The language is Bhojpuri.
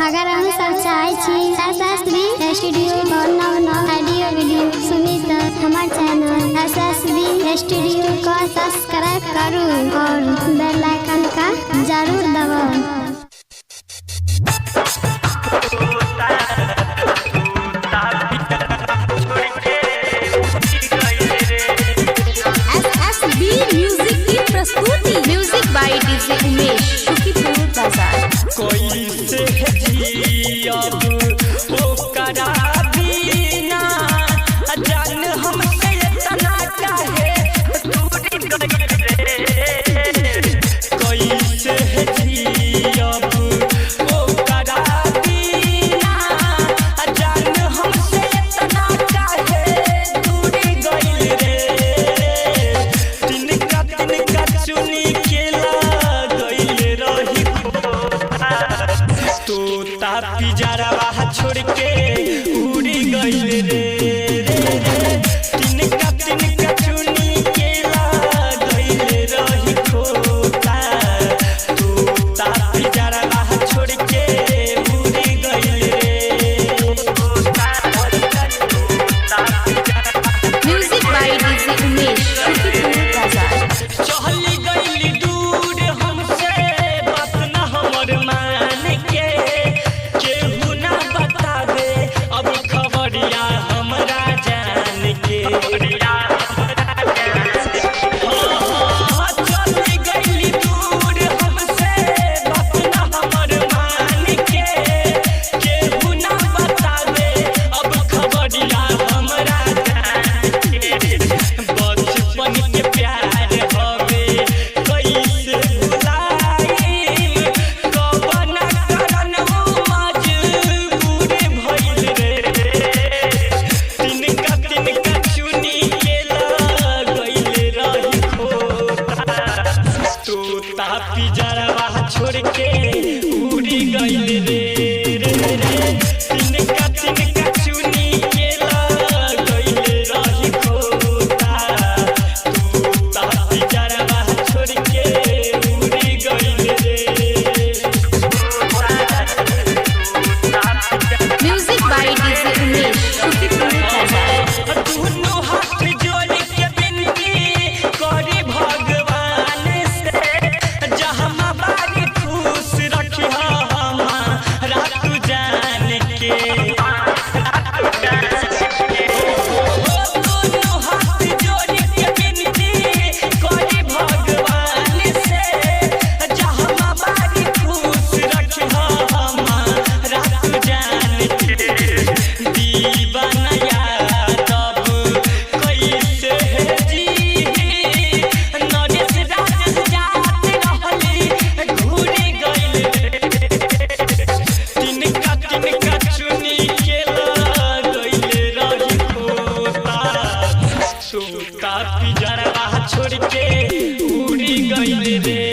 अगर हम सब चाहे छी SSB स्टूडियो और नव ऑडियो वीडियो सुनी तो हमारे चैनल SSB स्टूडियो को सब्सक्राइब करूँ और बेल आइकन का जरूर दबाओ। Music by DJ Umesh Shukipur Bazar. कोई से जियब ओकरा बिना जान हमसे इतना काहे दूरी गई रे। कोई से जियब ओकरा बिना जान हमसे इतना काहे दूरी गई रे। तिनका चुनी तोता पिजरवा छोड़ के उड़ी गइल रे। तिनका चुनी के गइल रही खोता। तोता पिजरवा छोड़ के उड़ी गइल रे। Music by DJ Umesh Shukipur Bazar. चली गइली दूर हमसे बात ना हमर मान के केहू ना बतावे अब खबरिया हमरा जान के। चली गइली दूर हमसे बात ना हमर मान के केहू ना बतावे अब खबरिया हमरा जान के। बचपन के प्यार हवे कैसे भुलाइम कवन करन मजबूर भइल रे। तिनका चुनी के गइल रही खोता। तोता पिजरवा छोड़ के उड़ी गइल रे। तिनका चुनी के गइल रही खोता। तोता पिजरवा छोड़ के उड़ी गइल रे। Music by DJ Umesh Shukipur Bazar. दुनू हाथ जोड़ के विनती करी भगवान से जहाँ बारी खुश रखिह हमारा तू जान के। दुनू हाथ जोड़ के विनती करी भगवान से जहाँ बारी खुश रखिह हमारा तू जान के। दीवाना यादव कैसे जी नरेश राज जात रहली घूरी गइल रे। तिनका चुनी के गइल रही खोता। तोता पिजरवा छोड़ के उड़ी गइल रे।